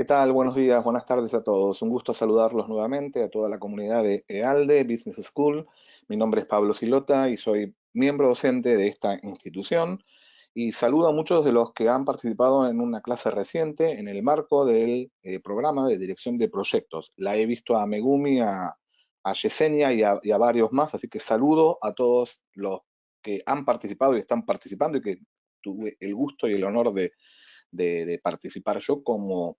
¿Qué tal? Buenos días, buenas tardes a todos. Un gusto saludarlos nuevamente a toda la comunidad de EALDE Business School. Mi nombre es Pablo Silota y soy miembro docente de esta institución. Y saludo a muchos de los que han participado en una clase reciente en el marco del programa de dirección de proyectos. La he visto a Megumi, a Yesenia y a varios más, así que saludo a todos los que han participado y están participando y que tuve el gusto y el honor de participar yo como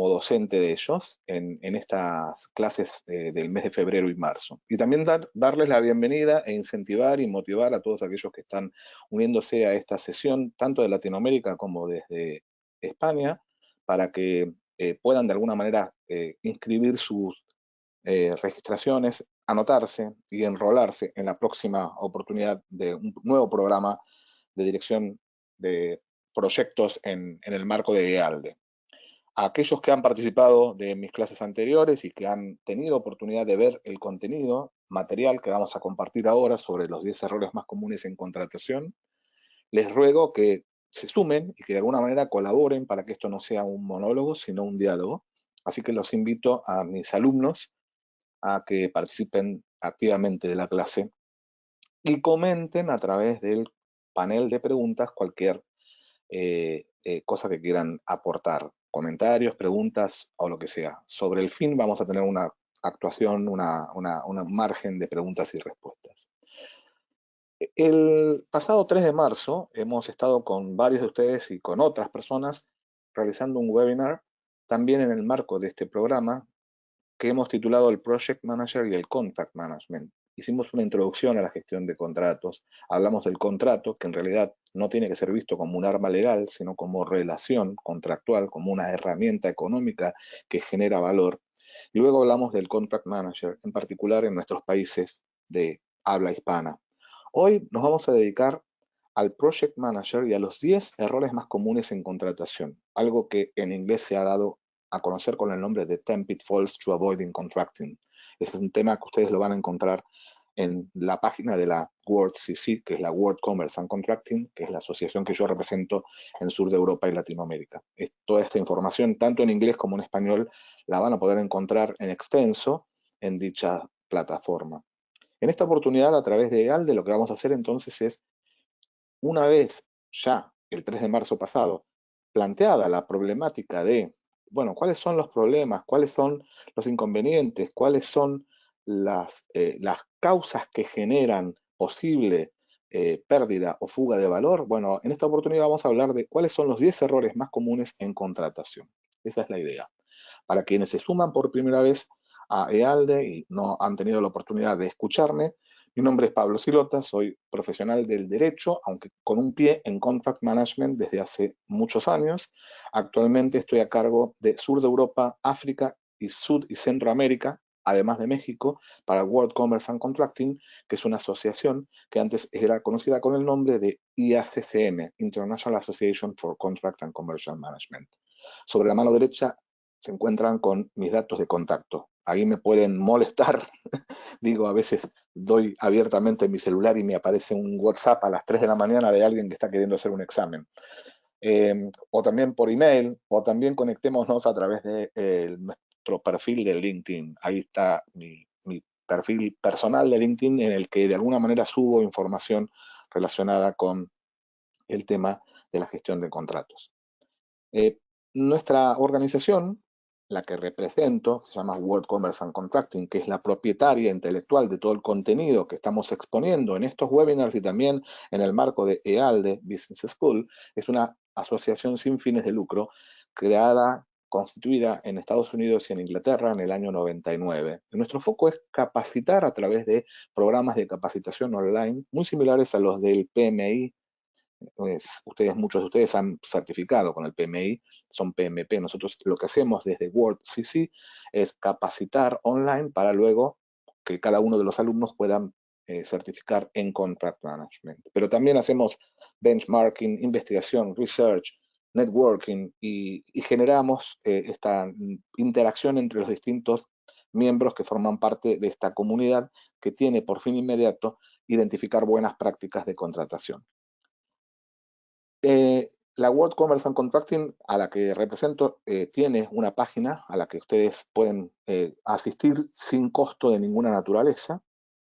docente de ellos en estas clases del mes de febrero y marzo. Y también darles la bienvenida e incentivar y motivar a todos aquellos que están uniéndose a esta sesión, tanto de Latinoamérica como desde España, para que puedan de alguna manera inscribir sus registraciones, anotarse y enrolarse en la próxima oportunidad de un nuevo programa de dirección de proyectos en el marco de EALDE. A aquellos que han participado de mis clases anteriores y que han tenido oportunidad de ver el contenido material que vamos a compartir ahora sobre los 10 errores más comunes en contratación, les ruego que se sumen y que de alguna manera colaboren para que esto no sea un monólogo, sino un diálogo. Así que los invito a mis alumnos a que participen activamente de la clase y comenten a través del panel de preguntas cualquier cosa que quieran aportar, comentarios, preguntas o lo que sea. Sobre el fin vamos a tener una actuación, un margen de preguntas y respuestas. El pasado 3 de marzo hemos estado con varios de ustedes y con otras personas realizando un webinar también en el marco de este programa que hemos titulado el Project Manager y el Contract Management. Hicimos una introducción a la gestión de contratos, hablamos del contrato, que en realidad no tiene que ser visto como un arma legal, sino como relación contractual, como una herramienta económica que genera valor. Y luego hablamos del Contract Manager, en particular en nuestros países de habla hispana. Hoy nos vamos a dedicar al Project Manager y a los 10 errores más comunes en contratación, algo que en inglés se ha dado a conocer con el nombre de 10 Pitfalls to Avoid in Contracting. Es un tema que ustedes lo van a encontrar en la página de la WorldCC, que es la World Commerce and Contracting, que es la asociación que yo represento en sur de Europa y Latinoamérica. Toda esta información, tanto en inglés como en español, la van a poder encontrar en extenso en dicha plataforma. En esta oportunidad, a través de EALDE, lo que vamos a hacer entonces es, una vez ya el 3 de marzo pasado, planteada la problemática de, bueno, ¿cuáles son los problemas? ¿Cuáles son los inconvenientes? ¿Cuáles son las causas que generan posible pérdida o fuga de valor? Bueno, en esta oportunidad vamos a hablar de cuáles son los 10 errores más comunes en contratación. Esa es la idea. Para quienes se suman por primera vez a EALDE y no han tenido la oportunidad de escucharme, mi nombre es Pablo Silota, soy profesional del derecho, aunque con un pie en Contract Management desde hace muchos años. Actualmente estoy a cargo de Sur de Europa, África y Sud y Centroamérica, además de México, para World Commerce and Contracting, que es una asociación que antes era conocida con el nombre de IACCM, International Association for Contract and Commercial Management. Sobre la mano derecha se encuentran con mis datos de contacto. Ahí me pueden molestar. Digo, a veces doy abiertamente mi celular y me aparece un WhatsApp a las 3 de la mañana de alguien que está queriendo hacer un examen. O también por email, o también conectémonos a través de nuestro perfil de LinkedIn. Ahí está mi perfil personal de LinkedIn en el que de alguna manera subo información relacionada con el tema de la gestión de contratos. Nuestra organización, la que represento, se llama World Commerce and Contracting, que es la propietaria intelectual de todo el contenido que estamos exponiendo en estos webinars y también en el marco de EALDE Business School, es una asociación sin fines de lucro creada, constituida en Estados Unidos y en Inglaterra en el año 99. Nuestro foco es capacitar a través de programas de capacitación online muy similares a los del PMI. Muchos de ustedes han certificado con el PMI, son PMP. Nosotros lo que hacemos desde WorldCC es capacitar online para luego que cada uno de los alumnos puedan certificar en Contract Management. Pero también hacemos benchmarking, investigación, research, networking y generamos esta interacción entre los distintos miembros que forman parte de esta comunidad que tiene por fin inmediato identificar buenas prácticas de contratación. La World Commerce and Contracting, a la que represento, tiene una página a la que ustedes pueden asistir sin costo de ninguna naturaleza,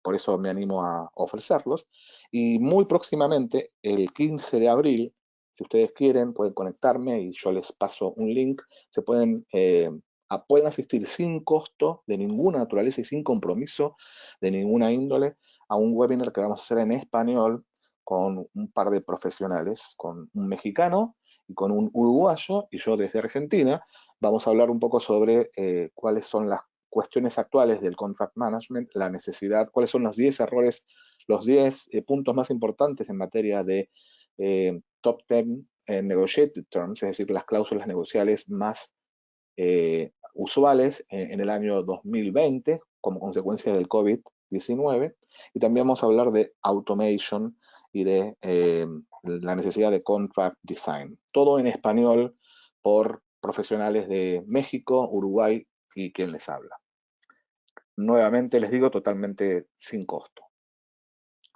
por eso me animo a ofrecerlos. Y muy próximamente, el 15 de abril, si ustedes quieren, pueden conectarme y yo les paso un link. Pueden asistir sin costo de ninguna naturaleza y sin compromiso de ninguna índole a un webinar que vamos a hacer en español con un par de profesionales, con un mexicano y con un uruguayo, y yo desde Argentina. Vamos a hablar un poco sobre cuáles son las cuestiones actuales del contract management, la necesidad, cuáles son los 10 errores, los 10 puntos más importantes en materia de top 10 negotiated terms, es decir, las cláusulas negociales más usuales en el año 2020 como consecuencia del COVID-19. Y también vamos a hablar de automation y de la necesidad de contract design. Todo en español por profesionales de México, Uruguay y quien les habla. Nuevamente les digo, totalmente sin costo.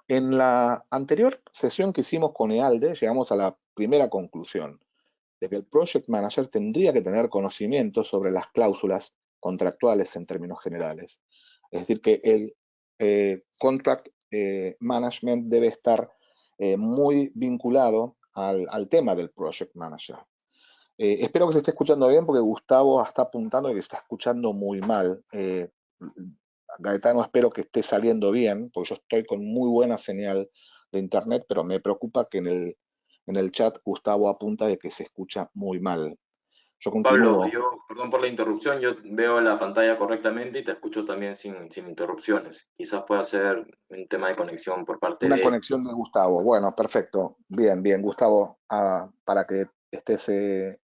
En la anterior sesión que hicimos con EALDE, llegamos a la primera conclusión de que el Project Manager tendría que tener conocimiento sobre las cláusulas contractuales en términos generales. Es decir, que el Contract Management debe estar muy vinculado al tema del Project Manager. Espero que se esté escuchando bien porque Gustavo está apuntando que se está escuchando muy mal. Gaetano, espero que esté saliendo bien, porque yo estoy con muy buena señal de internet, pero me preocupa que en el chat Gustavo apunta de que se escucha muy mal. Yo Pablo, continúo. yo, perdón por la interrupción, yo veo la pantalla correctamente y te escucho también sin interrupciones. Quizás pueda ser un tema de conexión por parte Una de él. conexión de Gustavo. Bueno, perfecto. Bien, bien, Gustavo, para que estés,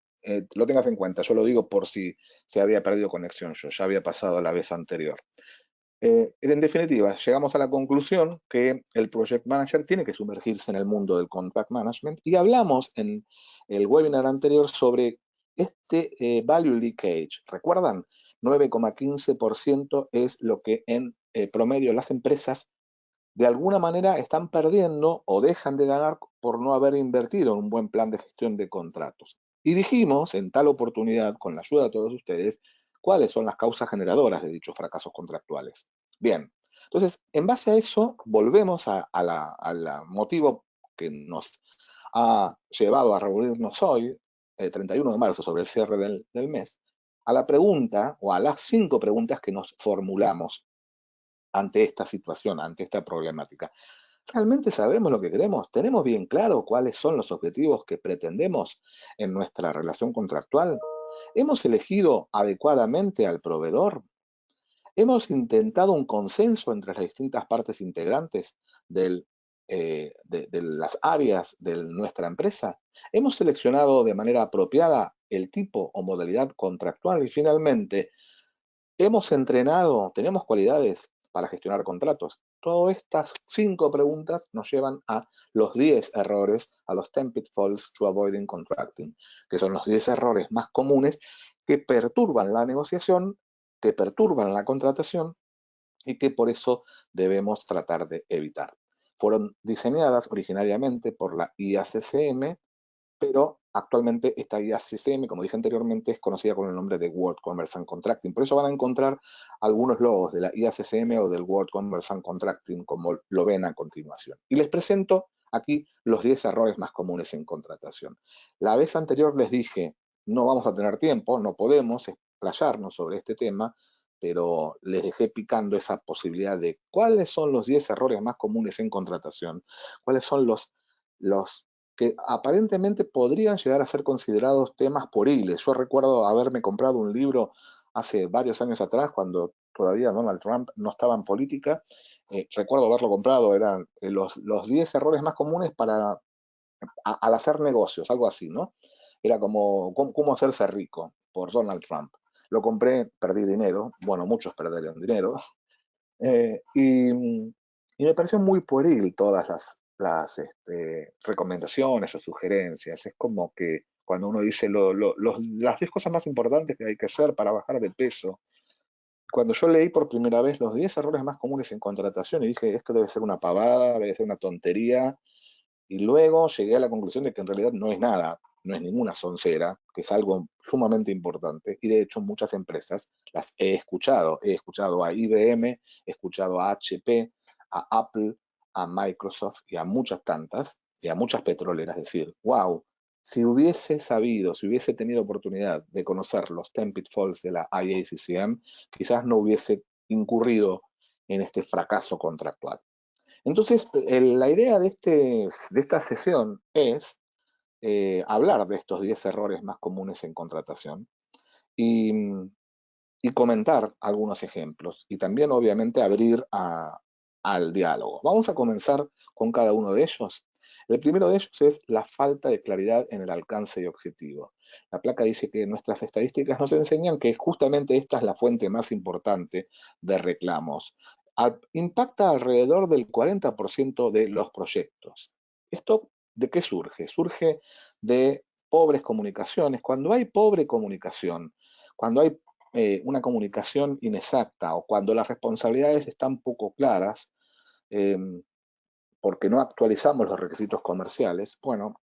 lo tengas en cuenta. Yo lo digo por si se había perdido conexión. Yo ya había pasado la vez anterior. En definitiva, llegamos a la conclusión que el Project Manager tiene que sumergirse en el mundo del Contract Management y hablamos en el webinar anterior sobre este Value Leakage. ¿Recuerdan? 9,15% es lo que en promedio las empresas de alguna manera están perdiendo o dejan de ganar por no haber invertido en un buen plan de gestión de contratos. Y dijimos en tal oportunidad, con la ayuda de todos ustedes, cuáles son las causas generadoras de dichos fracasos contractuales. Bien, entonces, en base a eso, volvemos al motivo que nos ha llevado a reunirnos hoy, el 31 de marzo, sobre el cierre del mes, a la pregunta o a las 5 preguntas que nos formulamos ante esta situación, ante esta problemática. ¿Realmente sabemos lo que queremos? ¿Tenemos bien claro cuáles son los objetivos que pretendemos en nuestra relación contractual? ¿Hemos elegido adecuadamente al proveedor? ¿Hemos intentado un consenso entre las distintas partes integrantes de las áreas de nuestra empresa? ¿Hemos seleccionado de manera apropiada el tipo o modalidad contractual? Y finalmente, ¿hemos entrenado, tenemos cualidades para gestionar contratos? Todas estas 5 preguntas nos llevan a los 10 errores, a los 10 pitfalls to avoiding contracting, que son los 10 errores más comunes que perturban la negociación, que perturban la contratación y que por eso debemos tratar de evitar. Fueron diseñadas originariamente por la IACCM, pero actualmente esta IACCM, como dije anteriormente, es conocida con el nombre de World Commerce and Contracting. Por eso van a encontrar algunos logos de la IACCM o del World Commerce and Contracting, como lo ven a continuación. Y les presento aquí los 10 errores más comunes en contratación. La vez anterior les dije, no vamos a tener tiempo, no podemos explayarnos sobre este tema, pero les dejé picando esa posibilidad de cuáles son los 10 errores más comunes en contratación, cuáles son los que aparentemente podrían llegar a ser considerados temas pueriles. Yo recuerdo haberme comprado un libro hace varios años atrás, cuando todavía Donald Trump no estaba en política. Recuerdo haberlo comprado, eran los 10 errores más comunes al hacer negocios, algo así, ¿no? Era como cómo hacerse rico por Donald Trump. Lo compré, perdí dinero, bueno, muchos perdieron dinero, y me pareció muy pueril todas las recomendaciones o sugerencias. Es como que cuando uno dice las 10 cosas más importantes que hay que hacer para bajar de peso. Cuando yo leí por primera vez los 10 errores más comunes en contratación y dije, esto debe ser una pavada, debe ser una tontería, y luego llegué a la conclusión de que en realidad no es nada no es ninguna soncera, que es algo sumamente importante, y de hecho muchas empresas las he escuchado a IBM, he escuchado a HP, a Apple, a Microsoft y a muchas tantas, y a muchas petroleras decir, wow, si hubiese sabido, si hubiese tenido oportunidad de conocer los 10 pitfalls de la IACCM, quizás no hubiese incurrido en este fracaso contractual. Entonces, la idea de esta sesión es hablar de estos 10 errores más comunes en contratación y, y comentar algunos ejemplos y también obviamente abrir al diálogo. Vamos a comenzar con cada uno de ellos. El primero de ellos es la falta de claridad en el alcance y objetivo. La placa dice que nuestras estadísticas nos enseñan que justamente esta es la fuente más importante de reclamos. Impacta alrededor del 40% de los proyectos. ¿Esto de qué surge? Surge de pobres comunicaciones. Cuando hay pobre comunicación, cuando hay una comunicación inexacta o cuando las responsabilidades están poco claras, eh, porque no actualizamos los requisitos comerciales, bueno,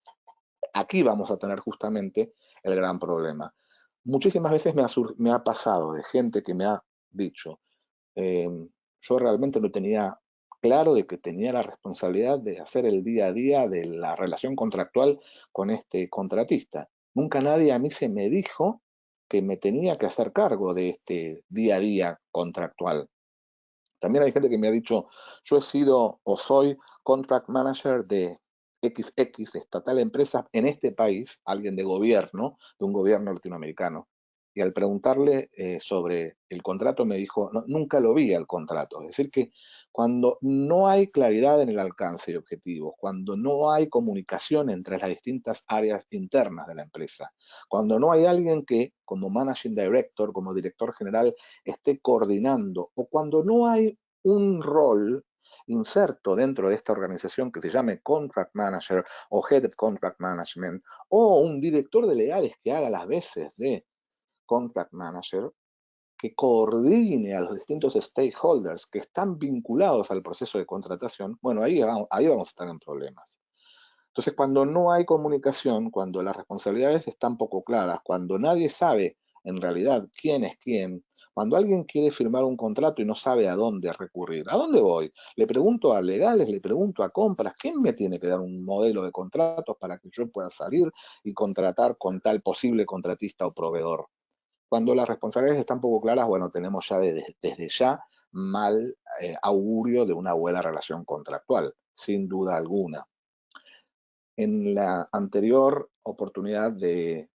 aquí vamos a tener justamente el gran problema. Muchísimas veces me ha pasado de gente que me ha dicho, eh, yo realmente no tenía claro de que tenía la responsabilidad de hacer el día a día de la relación contractual con este contratista. Nunca nadie a mí se me dijo que me tenía que hacer cargo de este día a día contractual. También hay gente que me ha dicho, yo he sido o soy contract manager de XX, de estatal empresa en este país, alguien de gobierno, de un gobierno latinoamericano. Y al preguntarle sobre el contrato me dijo, "No, nunca lo vi al contrato". Es decir, que cuando no hay claridad en el alcance y objetivos, cuando no hay comunicación entre las distintas áreas internas de la empresa, cuando no hay alguien que como managing director, como director general, esté coordinando, o cuando no hay un rol inserto dentro de esta organización que se llame Contract Manager o Head of Contract Management, o un director de legales que haga las veces de Contract Manager, que coordine a los distintos stakeholders que están vinculados al proceso de contratación, bueno, ahí vamos a estar en problemas. Entonces, cuando no hay comunicación, cuando las responsabilidades están poco claras, cuando nadie sabe en realidad quién es quién, cuando alguien quiere firmar un contrato y no sabe a dónde recurrir, ¿a dónde voy? Le pregunto a legales, le pregunto a compras, ¿quién me tiene que dar un modelo de contratos para que yo pueda salir y contratar con tal posible contratista o proveedor? Cuando las responsabilidades están poco claras, bueno, tenemos ya desde ya mal augurio de una buena relación contractual, sin duda alguna. En la anterior oportunidad de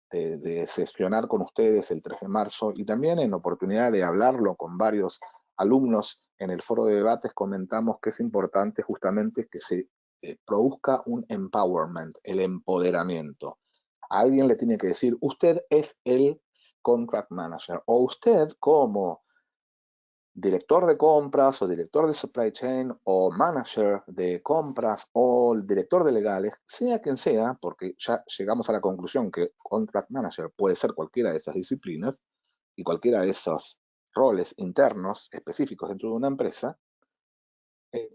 sesionar con ustedes el 3 de marzo y también en oportunidad de hablarlo con varios alumnos en el foro de debates, comentamos que es importante justamente que se produzca un empowerment, el empoderamiento. A alguien le tiene que decir, usted es el contract manager, o usted como director de compras o director de supply chain o manager de compras o el director de legales, sea quien sea, porque ya llegamos a la conclusión que contract manager puede ser cualquiera de esas disciplinas y cualquiera de esos roles internos específicos dentro de una empresa,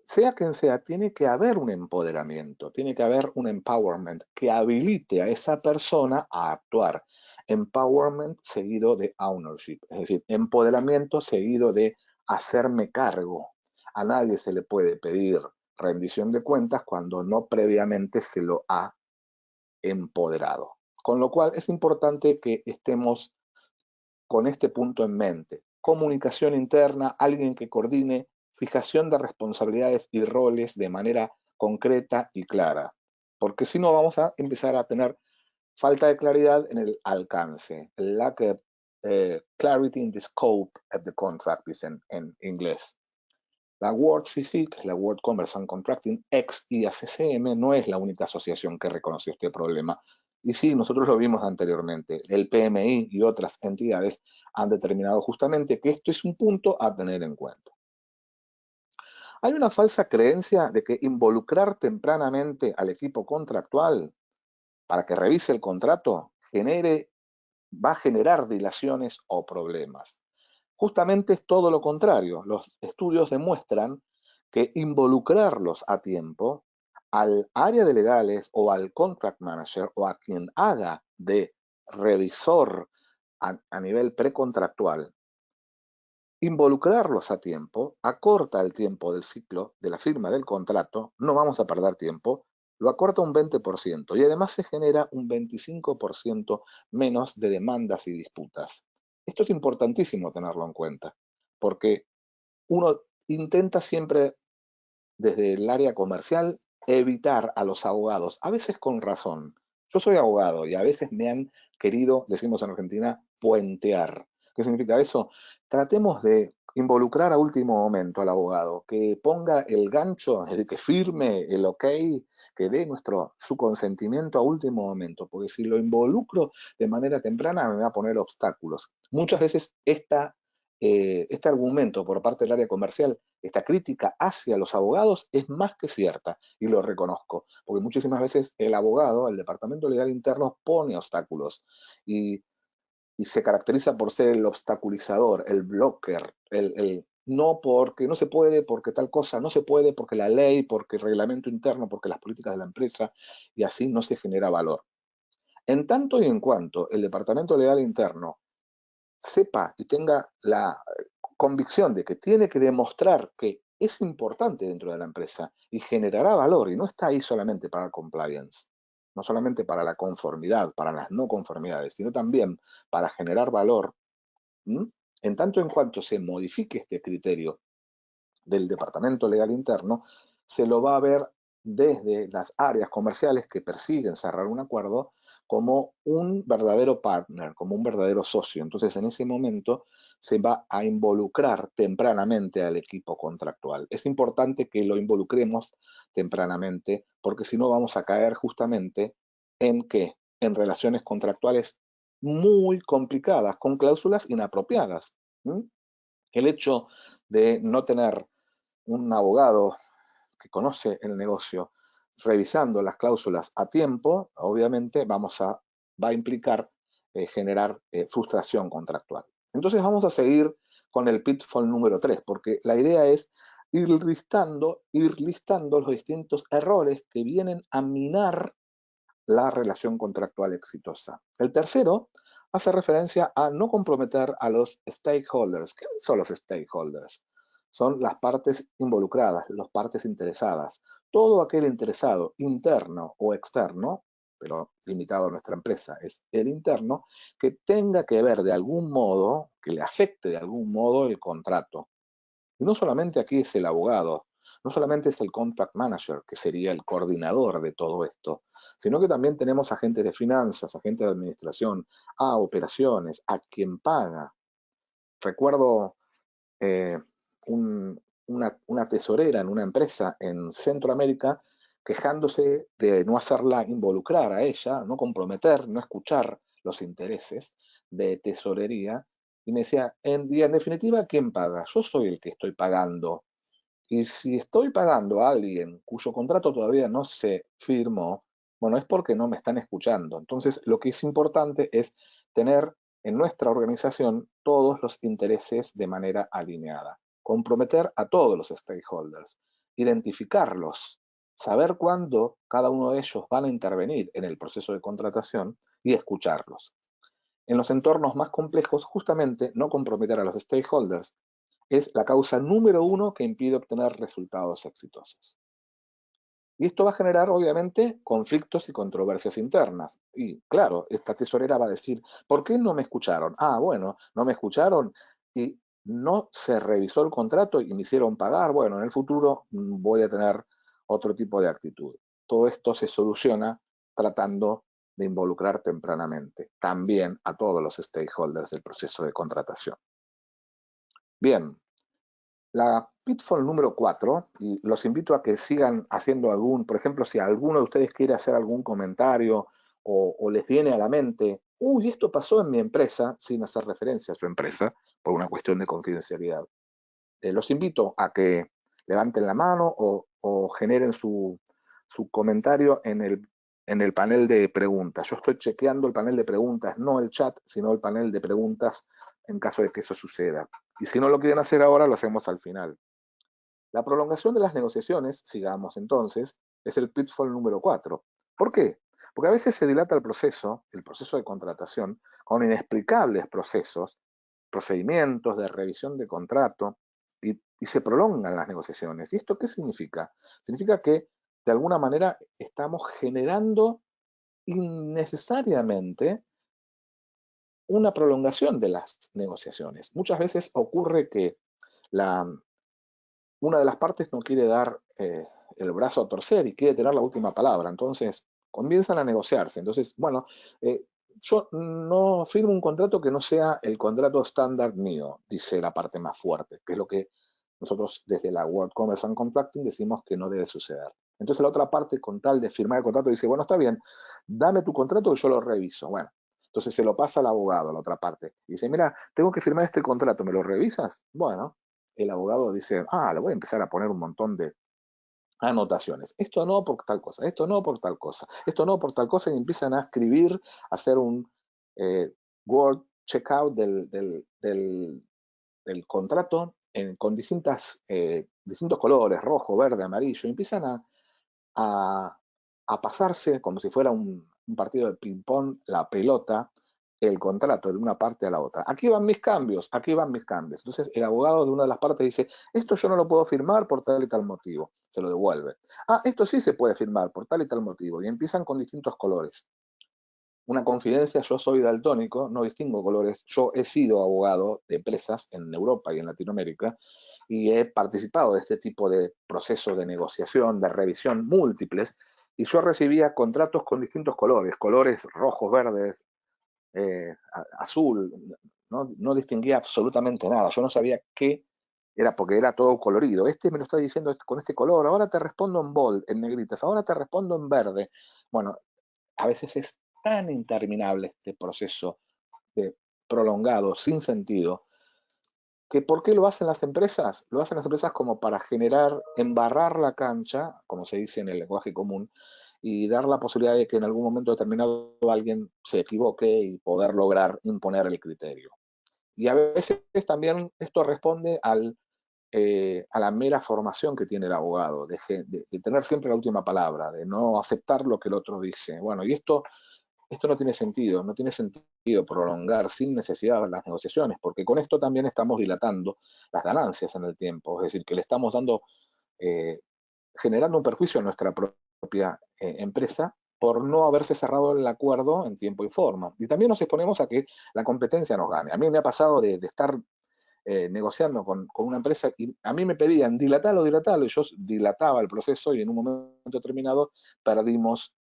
sea quien sea, tiene que haber un empoderamiento, tiene que haber un empowerment que habilite a esa persona a actuar. Empowerment seguido de ownership, es decir, empoderamiento seguido de hacerme cargo. A nadie se le puede pedir rendición de cuentas cuando no previamente se lo ha empoderado. Con lo cual es importante que estemos con este punto en mente. Comunicación interna, alguien que coordine, fijación de responsabilidades y roles de manera concreta y clara. Porque si no vamos a empezar a tener falta de claridad en el alcance. Lack of clarity in the scope of the contract, dicen en inglés. La World CC, que es la World Commerce and Contracting, ex IACCM, no es la única asociación que reconoció este problema. Y sí, nosotros lo vimos anteriormente. El PMI y otras entidades han determinado justamente que esto es un punto a tener en cuenta. Hay una falsa creencia de que involucrar tempranamente al equipo contractual para que revise el contrato va a generar dilaciones o problemas. Justamente es todo lo contrario. Los estudios demuestran que involucrarlos a tiempo al área de legales o al contract manager o a quien haga de revisor a nivel precontractual, involucrarlos a tiempo, acorta el tiempo del ciclo de la firma del contrato, no vamos a perder tiempo, lo acorta un 20% y además se genera un 25% menos de demandas y disputas. Esto es importantísimo tenerlo en cuenta, porque uno intenta siempre desde el área comercial evitar a los abogados, a veces con razón. Yo soy abogado y a veces me han querido, decimos en Argentina, puentear. ¿Qué significa eso? Tratemos de involucrar a último momento al abogado, que ponga el gancho, es decir, que firme el ok, que dé su consentimiento a último momento, porque si lo involucro de manera temprana me va a poner obstáculos. Muchas veces este argumento por parte del área comercial, esta crítica hacia los abogados es más que cierta y lo reconozco, porque muchísimas veces el abogado, el departamento legal interno pone obstáculos y, y se caracteriza por ser el obstaculizador, el blocker, el no porque no se puede, porque tal cosa no se puede, porque la ley, porque el reglamento interno, porque las políticas de la empresa y así no se genera valor. En tanto y en cuanto el departamento legal interno sepa y tenga la convicción de que tiene que demostrar que es importante dentro de la empresa y generará valor y no está ahí solamente para el compliance, no solamente para la conformidad, para las no conformidades, sino también para generar valor. ¿Mm? En tanto en cuanto se modifique este criterio del Departamento Legal Interno, se lo va a ver desde las áreas comerciales que persiguen cerrar un acuerdo como un verdadero partner, como un verdadero socio. Entonces, en ese momento se va a involucrar tempranamente al equipo contractual. Es importante que lo involucremos tempranamente, porque si no vamos a caer justamente en qué? En relaciones contractuales muy complicadas, con cláusulas inapropiadas. ¿Mm? El hecho de no tener un abogado que conoce el negocio revisando las cláusulas a tiempo, obviamente va a implicar generar frustración contractual. Entonces vamos a seguir con el pitfall número 3, porque la idea es ir listando los distintos errores que vienen a minar la relación contractual exitosa. El tercero hace referencia a no comprometer a los stakeholders. ¿Qué son los stakeholders? Son las partes involucradas, las partes interesadas. Todo aquel interesado, interno o externo, pero limitado a nuestra empresa, es el interno, que tenga que ver de algún modo, que le afecte de algún modo el contrato. Y no solamente aquí es el abogado, no solamente es el contract manager, que sería el coordinador de todo esto, sino que también tenemos agentes de finanzas, agentes de administración, a operaciones, a quien paga. Recuerdo eh, una tesorera en una empresa en Centroamérica quejándose de no hacerla involucrar a ella, no comprometer, no escuchar los intereses de tesorería. Y me decía, en definitiva, ¿quién paga? Yo soy el que estoy pagando. Y si estoy pagando a alguien cuyo contrato todavía no se firmó, bueno, es porque no me están escuchando. Entonces, lo que es importante es tener en nuestra organización todos los intereses de manera alineada, comprometer a todos los stakeholders, identificarlos, saber cuándo cada uno de ellos van a intervenir en el proceso de contratación y escucharlos. En los entornos más complejos, justamente no comprometer a los stakeholders es la causa número uno que impide obtener resultados exitosos. Y esto va a generar, obviamente, conflictos y controversias internas. Y claro, esta tesorera va a decir, ¿por qué no me escucharon? Ah, bueno, no me escucharon y no se revisó el contrato y me hicieron pagar. Bueno, en el futuro voy a tener otro tipo de actitud. Todo esto se soluciona tratando de involucrar tempranamente también a todos los stakeholders del proceso de contratación. Bien, la pitfall número 4, y los invito a que sigan haciendo por ejemplo, si alguno de ustedes quiere hacer algún comentario o les viene a la mente, uy, esto pasó en mi empresa, sin hacer referencia a su empresa, por una cuestión de confidencialidad. Los invito a que levanten la mano o generen su comentario en el panel de preguntas. Yo estoy chequeando el panel de preguntas, no el chat, sino el panel de preguntas en caso de que eso suceda. Y si no lo quieren hacer ahora, lo hacemos al final. La prolongación de las negociaciones, sigamos entonces, Es el pitfall número 4. ¿Por qué? Porque a veces se dilata el proceso de contratación, con inexplicables procedimientos de revisión de contrato, y se prolongan las negociaciones. ¿Y esto qué significa? Significa que de alguna manera estamos generando innecesariamente una prolongación de las negociaciones. Muchas veces ocurre que la, una de las partes no quiere dar el brazo a torcer y quiere tener la última palabra. Entonces, comienzan a negociarse. Entonces, bueno, yo no firmo un contrato que no sea el contrato estándar mío, dice la parte más fuerte, que es lo que nosotros desde la World Commerce and Contracting decimos que no debe suceder. Entonces la otra parte, con tal de firmar el contrato, dice, bueno, está bien, dame tu contrato que yo lo reviso. Bueno, entonces se lo pasa al abogado, a la otra parte. Y dice, mira, tengo que firmar este contrato, ¿me lo revisas? Bueno, el abogado dice, le voy a empezar a poner un montón de anotaciones. Esto no por tal cosa, esto no por tal cosa, esto no por tal cosa, y empiezan a escribir, a hacer un word checkout del contrato con distintos colores, rojo, verde, amarillo, y empiezan a, a pasarse como si fuera un partido de ping-pong, la pelota, el contrato de una parte a la otra. Aquí van mis cambios, aquí van mis cambios. Entonces el abogado de una de las partes dice, esto yo no lo puedo firmar por tal y tal motivo. Se lo devuelve. Esto sí se puede firmar por tal y tal motivo. Y empiezan con distintos colores. Una confidencia, yo soy daltónico, no distingo colores. Yo he sido abogado de empresas en Europa y en Latinoamérica y he participado de este tipo de procesos de negociación, de revisión múltiples, y yo recibía contratos con distintos colores rojos, verdes, azul, no distinguía absolutamente nada. Yo no sabía qué era porque era todo colorido. Este me lo está diciendo con este color, ahora te respondo en bold, en negritas, ahora te respondo en verde. Bueno, a veces es tan interminable este proceso de prolongado, sin sentido, que ¿por qué lo hacen las empresas? Lo hacen las empresas como para generar, embarrar la cancha, como se dice en el lenguaje común, y dar la posibilidad de que en algún momento determinado alguien se equivoque y poder lograr imponer el criterio. Y a veces también esto responde a la mera formación que tiene el abogado, de tener siempre la última palabra, de no aceptar lo que el otro dice. Bueno, y esto no tiene sentido, no tiene sentido prolongar sin necesidad las negociaciones, porque con esto también estamos dilatando las ganancias en el tiempo, es decir, que le estamos eh, generando un perjuicio a nuestra propia empresa por no haberse cerrado el acuerdo en tiempo y forma. Y también nos exponemos a que la competencia nos gane. A mí me ha pasado de estar negociando con una empresa y a mí me pedían dilatalo, dilatalo, y yo dilataba el proceso y en un momento determinado perdimos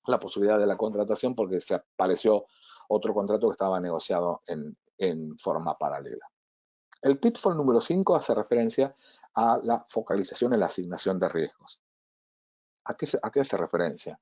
la posibilidad de la contratación porque se apareció otro contrato que estaba negociado en forma paralela. El pitfall número 5 hace referencia a la focalización en la asignación de riesgos. ¿A qué hace referencia?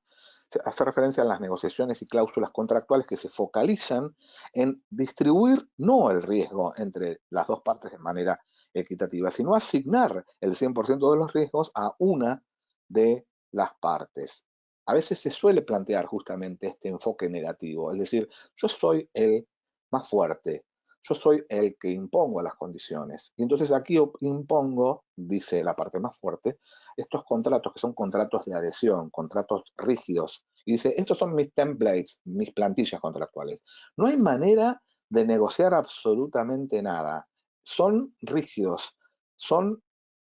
Hace referencia a las negociaciones y cláusulas contractuales que se focalizan en distribuir no el riesgo entre las dos partes de manera equitativa, sino asignar el 100% de los riesgos a una de las partes. A veces se suele plantear justamente este enfoque negativo, es decir, yo soy el más fuerte, yo soy el que impongo las condiciones. Y entonces aquí impongo, dice la parte más fuerte, estos contratos que son contratos de adhesión, contratos rígidos, y dice, estos son mis templates, mis plantillas contractuales. No hay manera de negociar absolutamente nada. Son rígidos,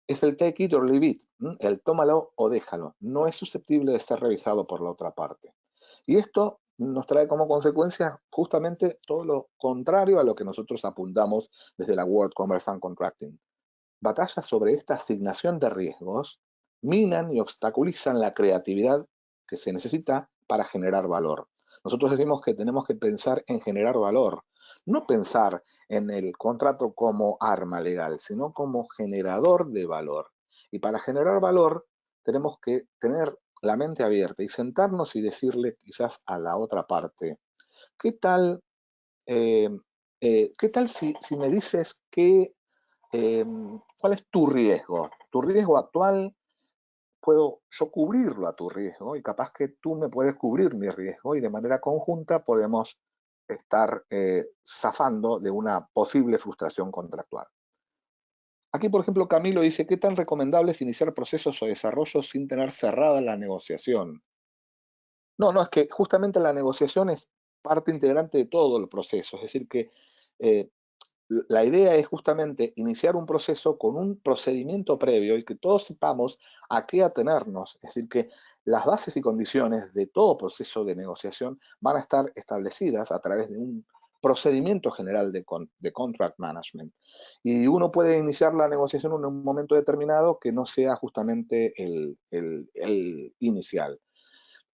es el take it or leave it, el tómalo o déjalo. No es susceptible de ser revisado por la otra parte. Y esto nos trae como consecuencia justamente todo lo contrario a lo que nosotros apuntamos desde la World Commerce and Contracting. Batallas sobre esta asignación de riesgos minan y obstaculizan la creatividad que se necesita para generar valor. Nosotros decimos que tenemos que pensar en generar valor, no pensar en el contrato como arma legal, sino como generador de valor. Y para generar valor tenemos que tener la mente abierta y sentarnos y decirle quizás a la otra parte, ¿qué tal, eh, ¿qué tal si me dices que ¿cuál es tu riesgo? Tu riesgo actual, puedo yo cubrirlo a tu riesgo y capaz que tú me puedes cubrir mi riesgo y de manera conjunta podemos estar zafando de una posible frustración contractual. Aquí, por ejemplo, Camilo dice, ¿qué tan recomendable es iniciar procesos o desarrollos sin tener cerrada la negociación? No, no, es que justamente la negociación es parte integrante de todo el proceso. Es decir, que eh, la idea es justamente iniciar un proceso con un procedimiento previo y que todos sepamos a qué atenernos. Es decir, que las bases y condiciones de todo proceso de negociación van a estar establecidas a través de un procedimiento general de contract management. Y uno puede iniciar la negociación en un momento determinado que no sea justamente el inicial.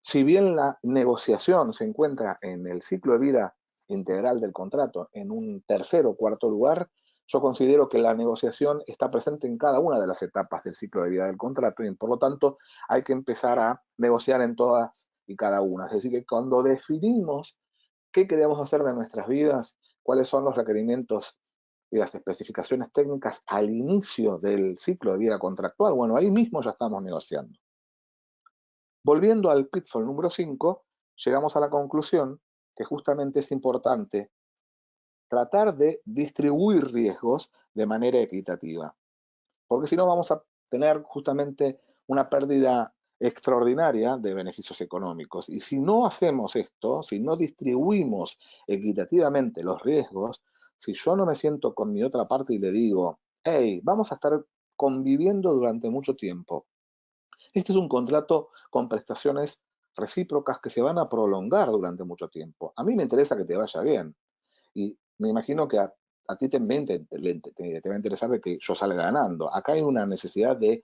Si bien la negociación se encuentra en el ciclo de vida integral del contrato en un tercer o cuarto lugar, yo considero que la negociación está presente en cada una de las etapas del ciclo de vida del contrato y por lo tanto hay que empezar a negociar en todas y cada una. Es decir, que cuando definimos qué queremos hacer de nuestras vidas, cuáles son los requerimientos y las especificaciones técnicas al inicio del ciclo de vida contractual, bueno, ahí mismo ya estamos negociando. Volviendo al pitfall número 5, llegamos a la conclusión que justamente es importante tratar de distribuir riesgos de manera equitativa, porque si no vamos a tener justamente una pérdida extraordinaria de beneficios económicos. Y si no hacemos esto, si no distribuimos equitativamente los riesgos, si yo no me siento con mi otra parte y le digo, hey, vamos a estar conviviendo durante mucho tiempo, este es un contrato con prestaciones recíprocas que se van a prolongar durante mucho tiempo. A mí me interesa que te vaya bien y me imagino que a ti también te va a interesar de que yo salga ganando. Acá hay una necesidad de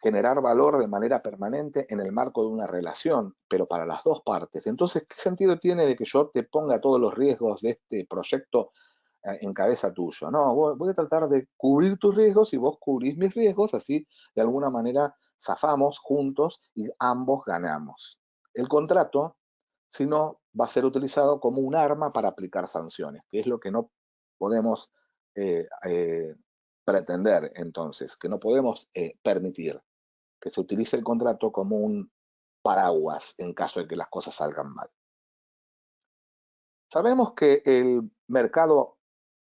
generar valor de manera permanente en el marco de una relación, pero para las dos partes. Entonces, ¿qué sentido tiene de que yo te ponga todos los riesgos de este proyecto en cabeza tuyo? No, voy a tratar de cubrir tus riesgos y vos cubrís mis riesgos, así de alguna manera zafamos juntos y ambos ganamos. El contrato, si no, va a ser utilizado como un arma para aplicar sanciones, que es lo que no podemos eh, eh, pretender entonces, que no podemos permitir que se utilice el contrato como un paraguas en caso de que las cosas salgan mal. Sabemos que el mercado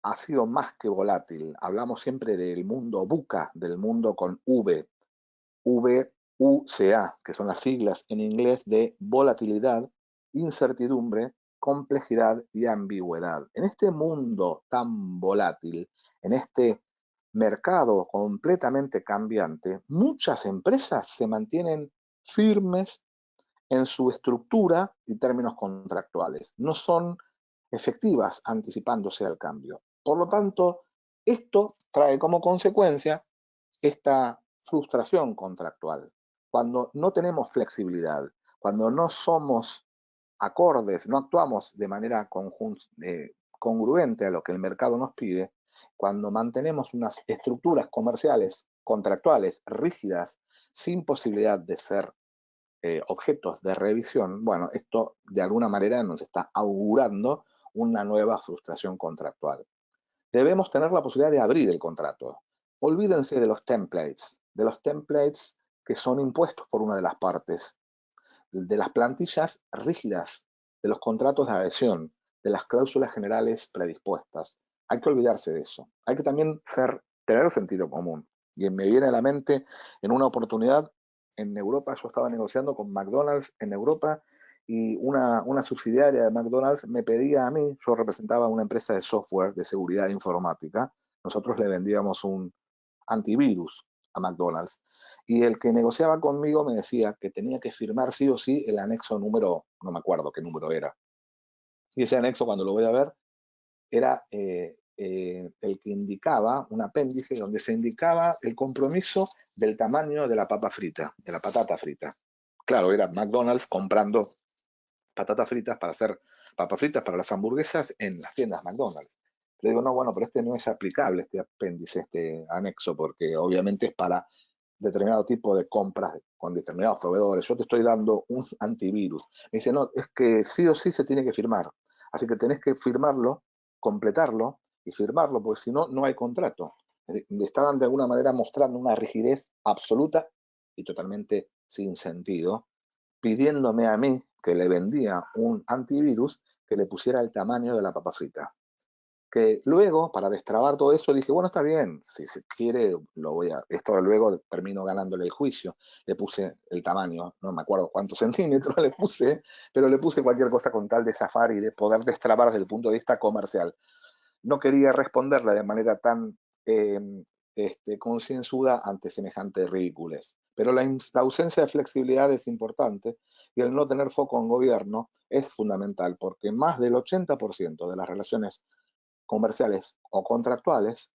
ha sido más que volátil. Hablamos siempre del mundo VUCA, del mundo con VUCA, que son las siglas en inglés de volatilidad, incertidumbre, complejidad y ambigüedad. En este mundo tan volátil, en este mercado completamente cambiante, muchas empresas se mantienen firmes en su estructura y términos contractuales. No son efectivas anticipándose al cambio. Por lo tanto, esto trae como consecuencia esta frustración contractual. Cuando no tenemos flexibilidad, cuando no somos acordes, no actuamos de manera congruente a lo que el mercado nos pide, cuando mantenemos unas estructuras comerciales contractuales rígidas sin posibilidad de ser objetos de revisión, bueno, esto de alguna manera nos está augurando una nueva frustración contractual. Debemos tener la posibilidad de abrir el contrato. Olvídense de los templates que son impuestos por una de las partes, de las plantillas rígidas, de los contratos de adhesión, de las cláusulas generales predispuestas. Hay que olvidarse de eso. Hay que también tener sentido común. Y me viene a la mente, en una oportunidad, en Europa, yo estaba negociando con McDonald's en Europa y una subsidiaria de McDonald's me pedía a mí, yo representaba una empresa de software de seguridad informática, nosotros le vendíamos un antivirus a McDonald's. Y el que negociaba conmigo me decía que tenía que firmar sí o sí el anexo número, no me acuerdo qué número era. Y ese anexo, cuando lo voy a ver, era el que indicaba, un apéndice donde se indicaba el compromiso del tamaño de la papa frita, de la patata frita. Claro, era McDonald's comprando patatas fritas para hacer papas fritas para las hamburguesas en las tiendas McDonald's. Le digo, no, bueno, pero este no es aplicable, este apéndice, este anexo, porque obviamente es para determinado tipo de compras con determinados proveedores. Yo te estoy dando un antivirus. Me dice, no, es que sí o sí se tiene que firmar. Así que tenés que firmarlo, completarlo y firmarlo, porque si no, no hay contrato. Le estaban de alguna manera mostrando una rigidez absoluta y totalmente sin sentido, pidiéndome a mí que le vendía un antivirus que le pusiera el tamaño de la papa frita. Que luego, para destrabar todo eso, dije, bueno, está bien, si se quiere, esto luego termino ganándole el juicio. Le puse el tamaño, no me acuerdo cuántos centímetros le puse, pero le puse cualquier cosa con tal de zafar y de poder destrabar desde el punto de vista comercial. No quería responderle de manera tan eh, concienzuda ante semejante ridiculez. Pero la ausencia de flexibilidad es importante y el no tener foco en gobierno es fundamental porque más del 80% de las relaciones comerciales o contractuales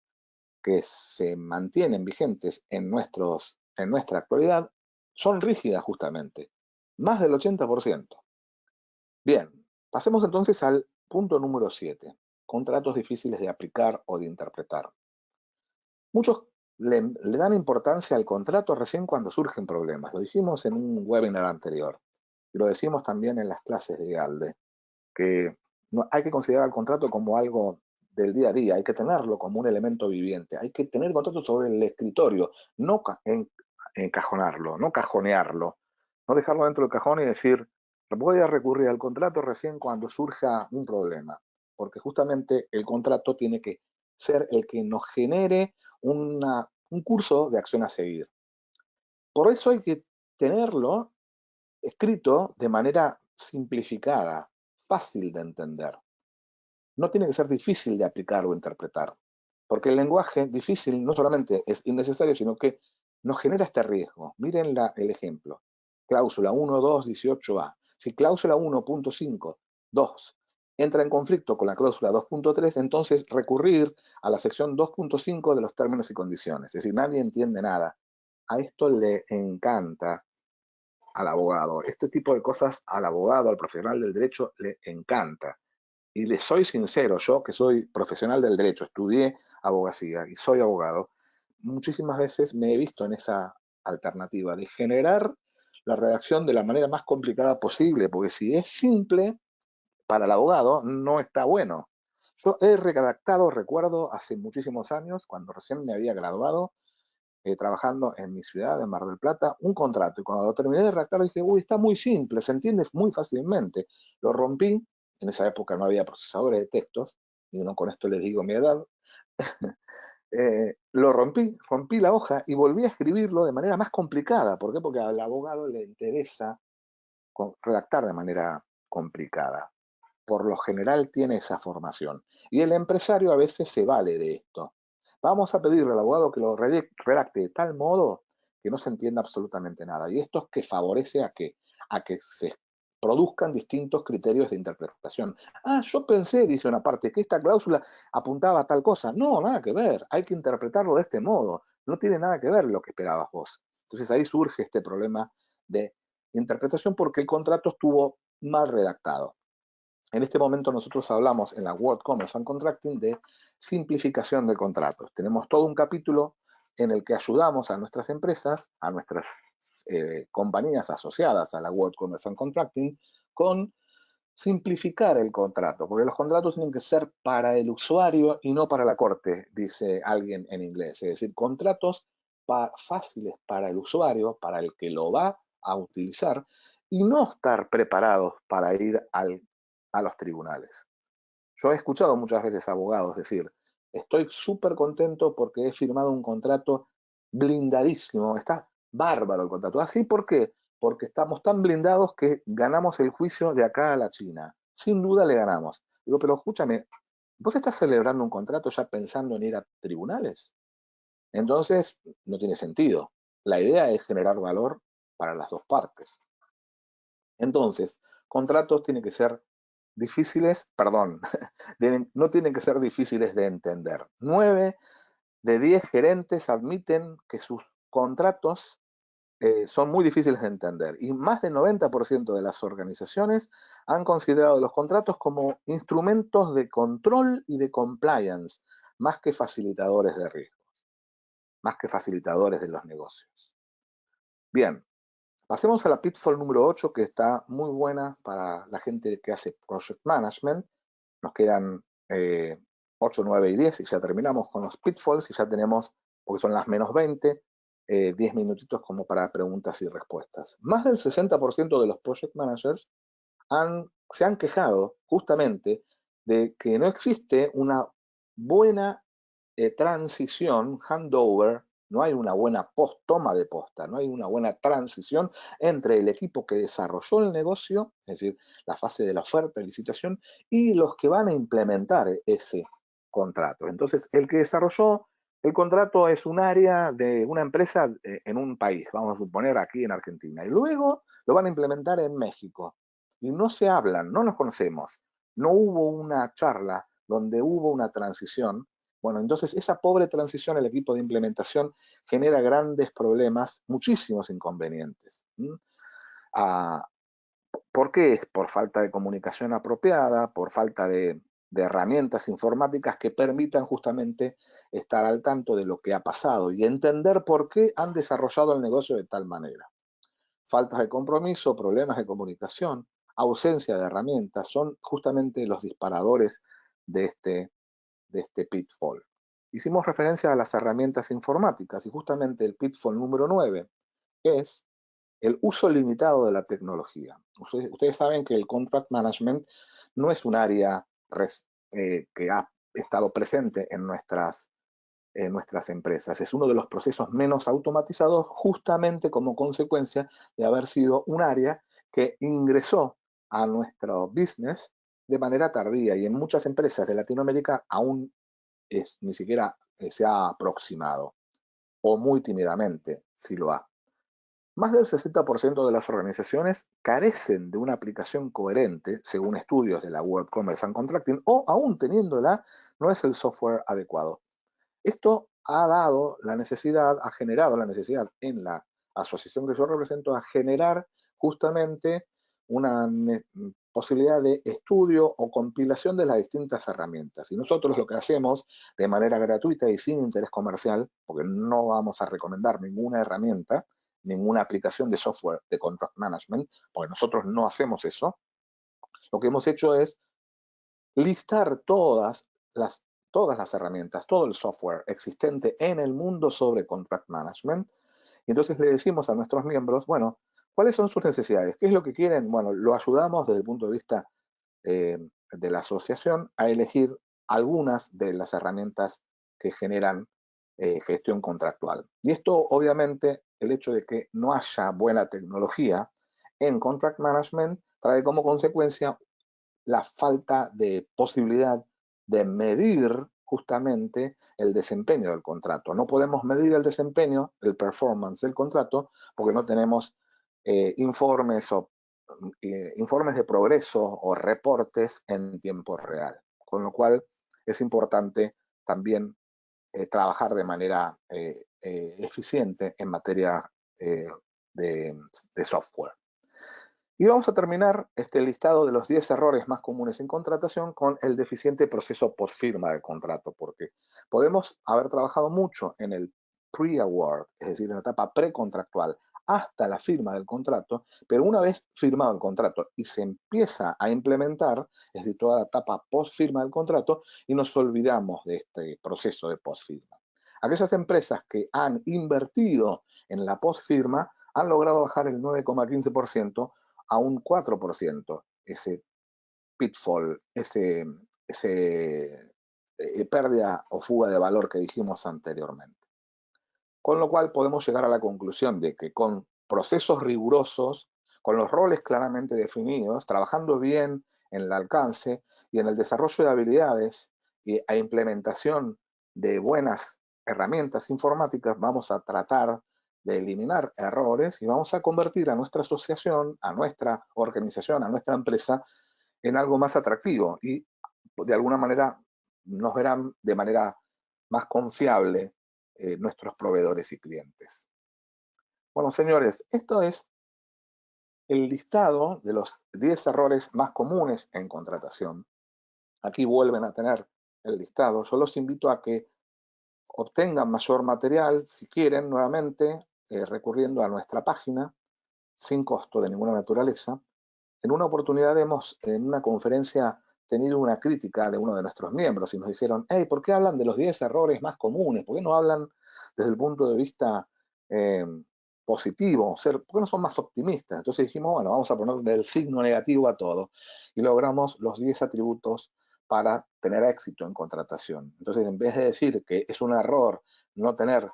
que se mantienen vigentes en nuestra actualidad son rígidas justamente, más del 80%. Bien, pasemos entonces al punto número 7, contratos difíciles de aplicar o de interpretar. Muchos le dan importancia al contrato recién cuando surgen problemas. Lo dijimos en un webinar anterior y lo decimos también en las clases de GALDE, que no, hay que considerar el contrato como algo del día a día, hay que tenerlo como un elemento viviente, hay que tener el contrato sobre el escritorio, no encajonarlo, no cajonearlo, no dejarlo dentro del cajón y decir, voy a recurrir al contrato recién cuando surja un problema, porque justamente el contrato tiene que ser el que nos genere un curso de acción a seguir. Por eso hay que tenerlo escrito de manera simplificada, fácil de entender. No tiene que ser difícil de aplicar o interpretar, porque el lenguaje difícil no solamente es innecesario, sino que nos genera este riesgo. Miren el ejemplo. Cláusula 1.2.18a. Si cláusula 1.5.2 entra en conflicto con la cláusula 2.3, entonces recurrir a la sección 2.5 de los términos y condiciones. Es decir, nadie entiende nada. A esto le encanta al abogado. Este tipo de cosas al abogado, al profesional del derecho, le encanta. Y le soy sincero, yo que soy profesional del derecho, estudié abogacía y soy abogado, muchísimas veces me he visto en esa alternativa de generar la redacción de la manera más complicada posible, porque si es simple, para el abogado no está bueno. Yo he redactado, recuerdo, hace muchísimos años, cuando recién me había graduado, trabajando en mi ciudad, en Mar del Plata, un contrato. Y cuando lo terminé de redactar dije, uy, está muy simple, se entiende muy fácilmente. Lo rompí, en esa época no había procesadores de textos, y no con esto les digo mi edad, lo rompí la hoja y volví a escribirlo de manera más complicada. ¿Por qué? Porque al abogado le interesa redactar de manera complicada. Por lo general tiene esa formación. Y el empresario a veces se vale de esto. Vamos a pedirle al abogado que lo redacte de tal modo que no se entienda absolutamente nada. Y esto es que favorece a que se produzcan distintos criterios de interpretación. Ah, yo pensé, dice una parte, que esta cláusula apuntaba a tal cosa. No, nada que ver. Hay que interpretarlo de este modo. No tiene nada que ver lo que esperabas vos. Entonces ahí surge este problema de interpretación porque el contrato estuvo mal redactado. En este momento nosotros hablamos en la World Commerce and Contracting de simplificación de contratos. Tenemos todo un capítulo en el que ayudamos a nuestras empresas, a nuestras compañías asociadas a la World Commerce and Contracting, con simplificar el contrato, porque los contratos tienen que ser para el usuario y no para la corte, dice alguien en inglés. Es decir, contratos fáciles para el usuario, para el que lo va a utilizar, y no estar preparados para ir a los tribunales. Yo he escuchado muchas veces abogados decir, estoy súper contento porque he firmado un contrato blindadísimo, está bárbaro el contrato. ¿Así por qué? Porque estamos tan blindados que ganamos el juicio de acá a la China. Sin duda le ganamos. Digo, pero escúchame, ¿vos estás celebrando un contrato ya pensando en ir a tribunales? Entonces, no tiene sentido. La idea es generar valor para las dos partes. Entonces, contratos tienen que ser difíciles, perdón, no tienen que ser difíciles de entender. 9 de 10 gerentes admiten que sus contratos son muy difíciles de entender y más del 90% de las organizaciones han considerado los contratos como instrumentos de control y de compliance, más que facilitadores de riesgos, más que facilitadores de los negocios. Bien, pasemos a la pitfall número 8, que está muy buena para la gente que hace project management. Nos quedan 8, 9 y 10 y ya terminamos con los pitfalls y ya tenemos, porque son las menos 20, 10 minutitos como para preguntas y respuestas. Más del 60% de los project managers se han quejado justamente de que no existe una buena transición, handover, no hay una buena toma de posta, no hay una buena transición entre el equipo que desarrolló el negocio, es decir, la fase de la oferta, licitación, y los que van a implementar ese contrato. Entonces, el que desarrolló el contrato es un área de una empresa en un país, vamos a suponer aquí en Argentina, y luego lo van a implementar en México. Y no se hablan, no nos conocemos, no hubo una charla donde hubo una transición. Bueno, entonces esa pobre transición, el equipo de implementación genera grandes problemas, muchísimos inconvenientes. Ah, ¿Por qué? Por falta de comunicación apropiada, por falta de herramientas informáticas que permitan justamente estar al tanto de lo que ha pasado y entender por qué han desarrollado el negocio de tal manera. Faltas de compromiso, problemas de comunicación, ausencia de herramientas son justamente los disparadores de este pitfall. Hicimos referencia a las herramientas informáticas y justamente el pitfall número 9 es el uso limitado de la tecnología. Ustedes saben que el contract management no es un área que ha estado presente en nuestras empresas. Es uno de los procesos menos automatizados justamente como consecuencia de haber sido un área que ingresó a nuestro business de manera tardía y en muchas empresas de Latinoamérica aún ni siquiera se ha aproximado o muy tímidamente si lo ha. Más del 60% de las organizaciones carecen de una aplicación coherente, según estudios de la World Commerce and Contracting, o aún teniéndola, no es el software adecuado. Esto ha generado la necesidad en la asociación que yo represento a generar justamente una posibilidad de estudio o compilación de las distintas herramientas. Y nosotros lo que hacemos de manera gratuita y sin interés comercial, porque no vamos a recomendar ninguna herramienta, ninguna aplicación de software de contract management, porque nosotros no hacemos eso, lo que hemos hecho es listar todas las herramientas, todo el software existente en el mundo sobre contract management. Y entonces le decimos a nuestros miembros, bueno, ¿cuáles son sus necesidades? ¿Qué es lo que quieren? Bueno, lo ayudamos desde el punto de vista eh, de la asociación a elegir algunas de las herramientas que generan gestión contractual. Y esto, obviamente, el hecho de que no haya buena tecnología en contract management trae como consecuencia la falta de posibilidad de medir justamente el desempeño del contrato. No podemos medir el desempeño, el performance del contrato, porque no tenemos informes o informes de progreso o reportes en tiempo real. Con lo cual es importante también trabajar de manera eficiente en materia eh, de software. Y vamos a terminar este listado de los 10 errores más comunes en contratación con el deficiente proceso post-firma del contrato, porque podemos haber trabajado mucho en el pre-award, es decir, en la etapa precontractual, hasta la firma del contrato, pero una vez firmado el contrato y se empieza a implementar, es decir, toda la etapa post-firma del contrato, y nos olvidamos de este proceso de post-firma. Aquellas empresas que han invertido en la post-firma han logrado bajar el 9,15% a un 4% ese pitfall, ese pérdida o fuga de valor que dijimos anteriormente. Con lo cual podemos llegar a la conclusión de que con procesos rigurosos, con los roles claramente definidos, trabajando bien en el alcance y en el desarrollo de habilidades e implementación de buenas herramientas informáticas, vamos a tratar de eliminar errores y vamos a convertir a nuestra asociación, a nuestra organización, a nuestra empresa en algo más atractivo y de alguna manera nos verán de manera más confiable nuestros proveedores y clientes. Bueno, señores, esto es el listado de los 10 errores más comunes en contratación. Aquí vuelven a tener el listado. Yo los invito a que obtengan mayor material, si quieren, nuevamente, recurriendo a nuestra página, sin costo de ninguna naturaleza. En una oportunidad en una conferencia, tenido una crítica de uno de nuestros miembros y nos dijeron, hey, ¿por qué hablan de los 10 errores más comunes? ¿Por qué no hablan desde el punto de vista eh, positivo? ¿Por qué no son más optimistas? Entonces dijimos, bueno, vamos a ponerle el signo negativo a todo. Y logramos los 10 atributos para tener éxito en contratación. Entonces, en vez de decir que es un error no tener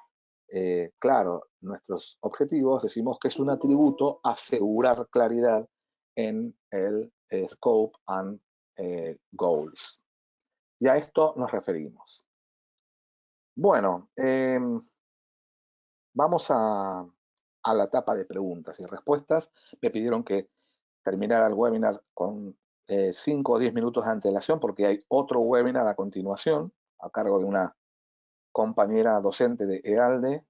claro nuestros objetivos, decimos que es un atributo asegurar claridad en el scope and goals. Y a esto nos referimos. Bueno, vamos a la etapa de preguntas y respuestas. Me pidieron que terminara el webinar con 5 o 10 minutos de antelación porque hay otro webinar a continuación a cargo de una compañera docente de EALDE,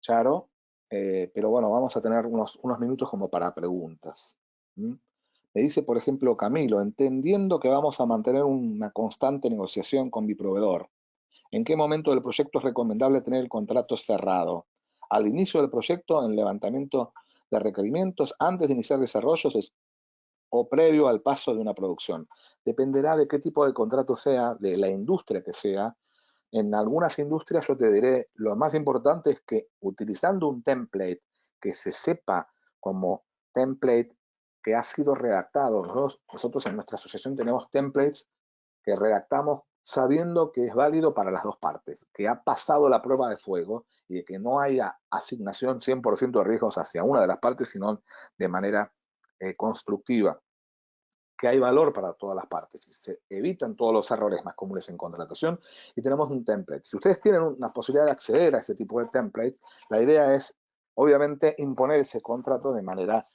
Charo, pero bueno, vamos a tener unos minutos como para preguntas. ¿Mm? Me dice, por ejemplo, Camilo, entendiendo que vamos a mantener una constante negociación con mi proveedor, ¿en qué momento del proyecto es recomendable tener el contrato cerrado? ¿Al inicio del proyecto, en levantamiento de requerimientos, antes de iniciar desarrollos o previo al paso de una producción? Dependerá de qué tipo de contrato sea, de la industria que sea. En algunas industrias yo te diré, lo más importante es que utilizando un template que se sepa como template que ha sido redactado, nosotros en nuestra asociación tenemos templates que redactamos sabiendo que es válido para las dos partes, que ha pasado la prueba de fuego y de que no haya asignación 100% de riesgos hacia una de las partes, sino de manera constructiva, que hay valor para todas las partes y se evitan todos los errores más comunes en contratación y tenemos un template. Si ustedes tienen una posibilidad de acceder a este tipo de templates, la idea es obviamente imponer ese contrato de manera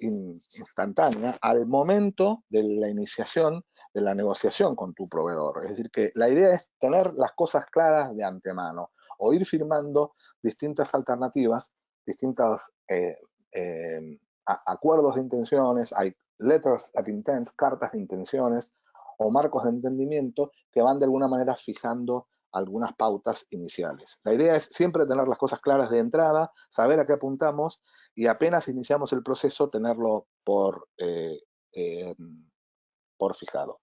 instantánea al momento de la iniciación de la negociación con tu proveedor. Es decir, que la idea es tener las cosas claras de antemano o ir firmando distintas alternativas, distintos acuerdos de intenciones, hay letters of intent, cartas de intenciones o marcos de entendimiento que van de alguna manera fijando algunas pautas iniciales. La idea es siempre tener las cosas claras de entrada, saber a qué apuntamos y apenas iniciamos el proceso tenerlo eh, por fijado.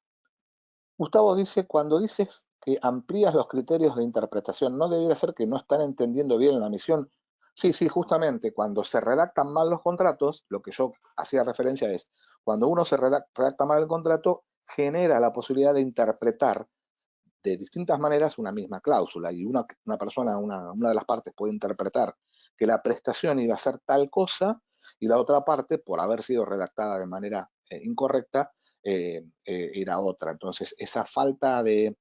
Gustavo dice, cuando dices que amplías los criterios de interpretación, ¿no debería ser que no están entendiendo bien la misión? Sí, sí, justamente, cuando se redactan mal los contratos, lo que yo hacía referencia es, cuando uno se redacta mal el contrato, genera la posibilidad de interpretar de distintas maneras una misma cláusula y una persona, una de las partes puede interpretar que la prestación iba a ser tal cosa y la otra parte, por haber sido redactada de manera incorrecta, era otra. Entonces, esa falta de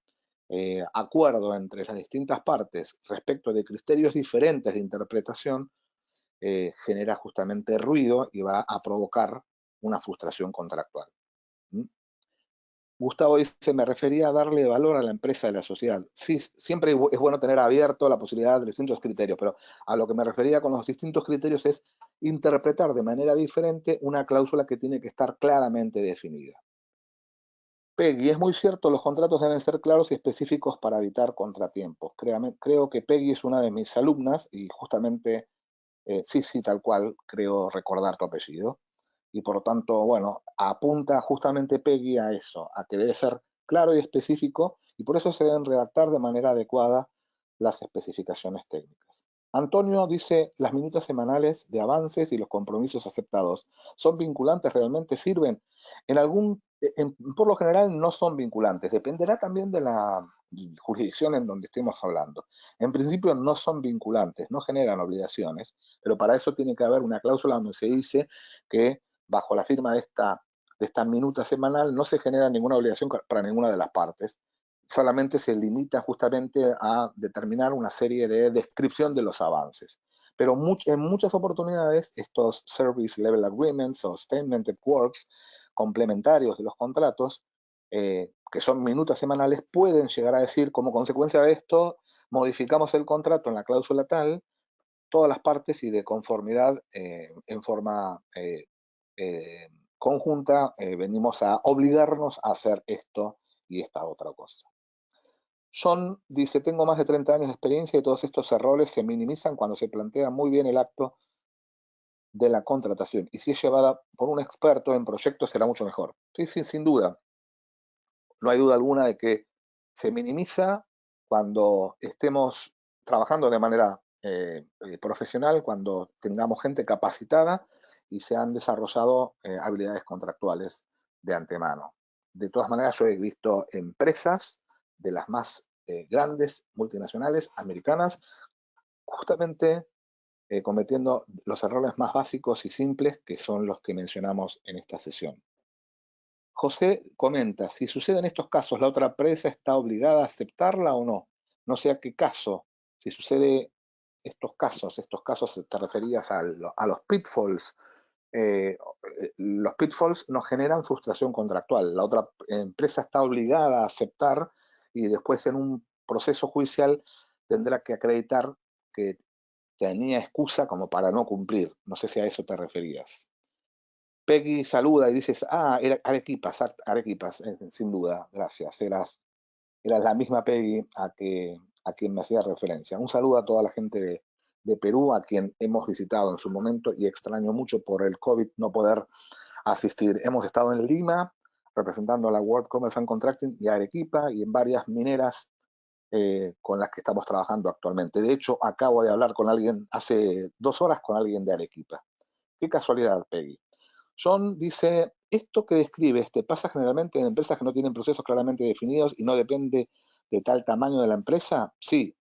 acuerdo entre las distintas partes respecto de criterios diferentes de interpretación genera justamente ruido y va a provocar una frustración contractual. ¿Mm? Gustavo dice, me refería a darle valor a la empresa de la sociedad. Sí, siempre es bueno tener abierto la posibilidad de distintos criterios, pero a lo que me refería con los distintos criterios es interpretar de manera diferente una cláusula que tiene que estar claramente definida. Peggy, es muy cierto, los contratos deben ser claros y específicos para evitar contratiempos. Creo que Peggy es una de mis alumnas y justamente, sí, tal cual, creo recordar tu apellido y por lo tanto, bueno, apunta justamente Peggy a eso, a que debe ser claro y específico y por eso se deben redactar de manera adecuada las especificaciones técnicas. Antonio dice, las minutas semanales de avances y los compromisos aceptados, ¿son vinculantes? ¿Realmente sirven? Por lo general no son vinculantes, dependerá también de la jurisdicción en donde estemos hablando. En principio no son vinculantes, no generan obligaciones, pero para eso tiene que haber una cláusula donde se dice que bajo la firma de esta minuta semanal no se genera ninguna obligación para ninguna de las partes, solamente se limita justamente a determinar una serie de descripción de los avances. Pero en muchas oportunidades estos Service Level Agreements o Statement of Works complementarios de los contratos, que son minutas semanales, pueden llegar a decir como consecuencia de esto, modificamos el contrato en la cláusula tal, todas las partes y de conformidad en forma conjunta venimos a obligarnos a hacer esto y esta otra cosa. John dice, tengo más de 30 años de experiencia y todos estos errores se minimizan cuando se plantea muy bien el acto de la contratación y si es llevada por un experto en proyectos será mucho mejor. Sí, sí, sin duda. No hay duda alguna de que se minimiza cuando estemos trabajando de manera profesional, cuando tengamos gente capacitada y se han desarrollado habilidades contractuales de antemano. de todas maneras yo he visto empresas de las más grandes multinacionales americanas justamente cometiendo los errores más básicos y simples que son los que mencionamos en esta sesión. José comenta, si suceden estos casos, ¿la otra empresa está obligada a aceptarla o no? No sé a qué caso, si sucede estos casos te referías a los pitfalls. Los pitfalls nos generan frustración contractual. La otra empresa está obligada a aceptar y después en un proceso judicial tendrá que acreditar que tenía excusa como para no cumplir. No sé si a eso te referías. Peggy saluda y dices, era Arequipas, Arequipas, sin duda, gracias. Eras la misma Peggy a quien me hacía referencia. Un saludo a toda la gente de Perú, a quien hemos visitado en su momento y extraño mucho por el COVID no poder asistir. Hemos estado en Lima representando a la World Commerce and Contracting y a Arequipa y en varias mineras con las que estamos trabajando actualmente. De hecho, acabo de hablar con alguien hace 2 horas con alguien de Arequipa. Qué casualidad, Peggy. John dice, esto que describes te pasa generalmente en empresas que no tienen procesos claramente definidos y no depende de tal tamaño de la empresa. Sí,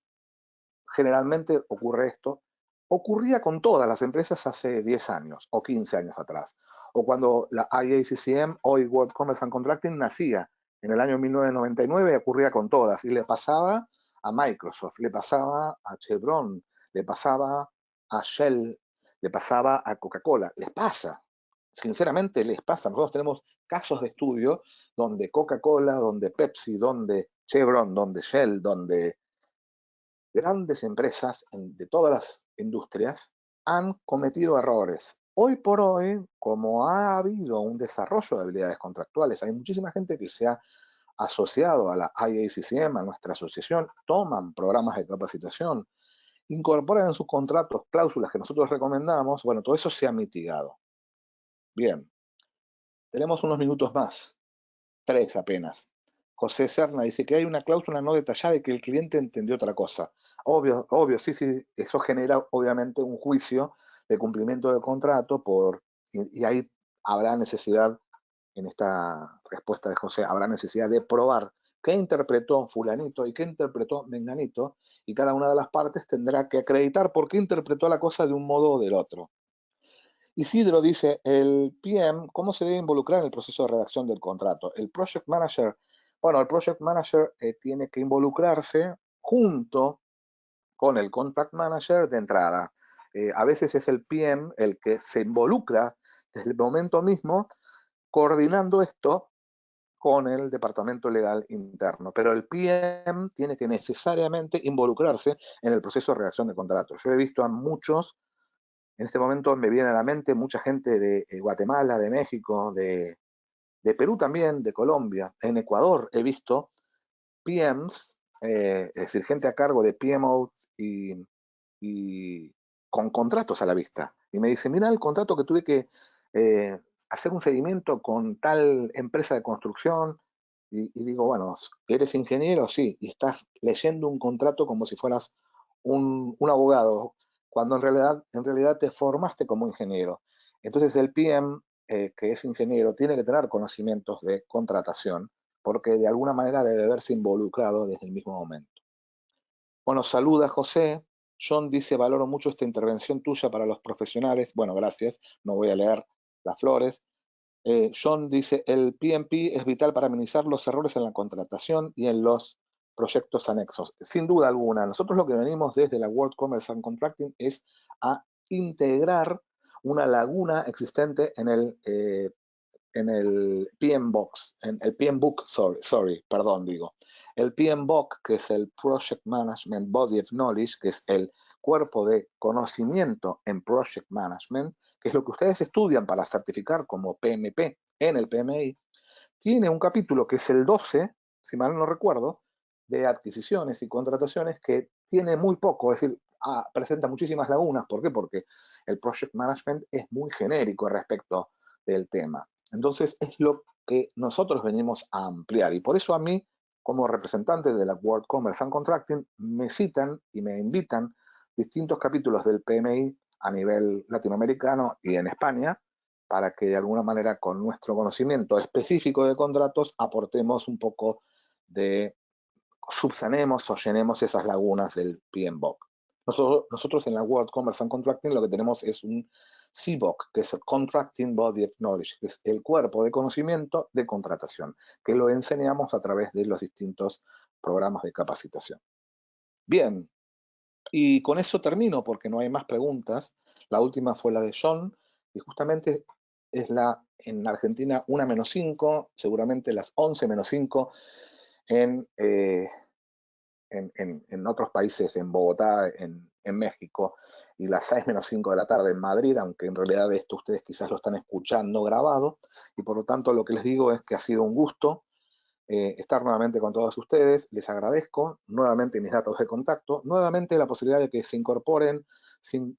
generalmente ocurre esto. Ocurría con todas las empresas hace 10 años o 15 años atrás. O cuando la IACCM, hoy World Commerce and Contracting, nacía en el año 1999, ocurría con todas. Y le pasaba a Microsoft, le pasaba a Chevron, le pasaba a Shell, le pasaba a Coca-Cola. Les pasa, sinceramente les pasa. Nosotros tenemos casos de estudio donde Coca-Cola, donde Pepsi, donde Chevron, donde Shell, donde grandes empresas de todas las industrias han cometido errores. Hoy por hoy, como ha habido un desarrollo de habilidades contractuales, hay muchísima gente que se ha asociado a la IACCM, a nuestra asociación, toman programas de capacitación, incorporan en sus contratos cláusulas que nosotros recomendamos. Bueno, todo eso se ha mitigado. Bien, tenemos unos minutos más, 3 apenas. José Serna dice que hay una cláusula no detallada y que el cliente entendió otra cosa. Obvio, sí, eso genera obviamente un juicio de cumplimiento de contrato y ahí habrá necesidad, en esta respuesta de José, habrá necesidad de probar qué interpretó fulanito y qué interpretó menganito, y cada una de las partes tendrá que acreditar por qué interpretó la cosa de un modo o del otro. Isidro dice, el PM, ¿cómo se debe involucrar en el proceso de redacción del contrato? El Project Manager, bueno, el Project Manager tiene que involucrarse junto con el Contract Manager de entrada. A veces es el PM el que se involucra desde el momento mismo coordinando esto con el departamento legal interno, pero el PM tiene que necesariamente involucrarse en el proceso de redacción de contratos. Yo he visto a muchos. En este momento me viene a la mente mucha gente de Guatemala, de México, de Perú también, de Colombia. En Ecuador he visto PMs, es decir, gente a cargo de PMOs y con contratos a la vista. Y me dice, mira el contrato que tuve que hacer un seguimiento con tal empresa de construcción. Y digo, bueno, ¿eres ingeniero? Sí. Y estás leyendo un contrato como si fueras un abogado, cuando en realidad te formaste como ingeniero. Entonces el PM, que es ingeniero, tiene que tener conocimientos de contratación, porque de alguna manera debe verse involucrado desde el mismo momento. Bueno, saluda José. John dice, valoro mucho esta intervención tuya para los profesionales. Bueno, gracias. No voy a leer las flores. John dice, el PMP es vital para minimizar los errores en la contratación y en los proyectos anexos. Sin duda alguna, nosotros lo que venimos desde la World Commerce and Contracting es a integrar una laguna existente en el PM Box, en el PM Book, perdón, digo. El PM Book, que es el Project Management Body of Knowledge, que es el cuerpo de conocimiento en Project Management, que es lo que ustedes estudian para certificar como PMP en el PMI, tiene un capítulo que es el 12, si mal no recuerdo, de adquisiciones y contrataciones, que tiene muy poco, es decir, presenta muchísimas lagunas. ¿Por qué? Porque el Project Management es muy genérico respecto del tema. Entonces es lo que nosotros venimos a ampliar, y por eso a mí, como representante de la World Commerce and Contracting, me citan y me invitan distintos capítulos del PMI a nivel latinoamericano y en España para que de alguna manera con nuestro conocimiento específico de contratos aportemos un poco de, subsanemos o llenemos esas lagunas del PMBOK. Nosotros en la World Commerce and Contracting lo que tenemos es un CBOK, que es el Contracting Body of Knowledge, que es el cuerpo de conocimiento de contratación, que lo enseñamos a través de los distintos programas de capacitación. Bien, y con eso termino porque no hay más preguntas. La última fue la de John, y justamente es en Argentina 1-5, seguramente las 11-5 en, en otros países, en Bogotá, en México, y las 6-5 de la tarde en Madrid, aunque en realidad esto ustedes quizás lo están escuchando grabado, y por lo tanto lo que les digo es que ha sido un gusto estar nuevamente con todos ustedes. Les agradezco nuevamente mis datos de contacto, nuevamente la posibilidad de que se incorporen sin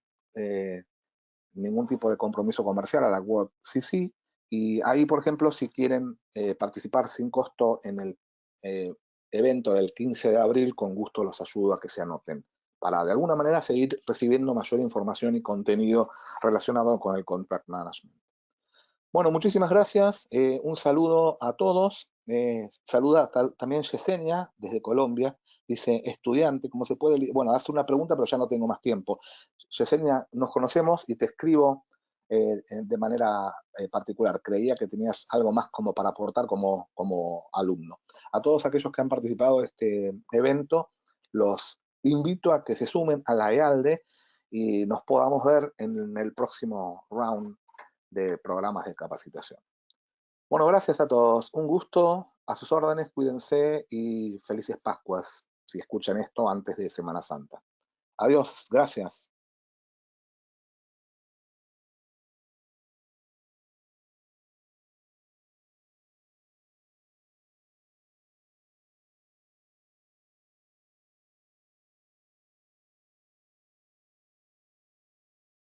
ningún tipo de compromiso comercial a la World CC, y ahí, por ejemplo, si quieren participar sin costo en el eh, evento del 15 de abril, con gusto los ayudo a que se anoten, para de alguna manera seguir recibiendo mayor información y contenido relacionado con el contract management. Bueno, muchísimas gracias. Un saludo a todos. Saluda también Yesenia desde Colombia. Dice, estudiante, ¿cómo se puede? Bueno, hace una pregunta, pero ya no tengo más tiempo. Yesenia, nos conocemos y te escribo de manera particular. Creía que tenías algo más como para aportar como alumno. A todos aquellos que han participado de este evento, los invito a que se sumen a la EALDE y nos podamos ver en el próximo round de programas de capacitación. Bueno, gracias a todos. Un gusto, a sus órdenes, cuídense y felices Pascuas si escuchan esto antes de Semana Santa. Adiós, gracias.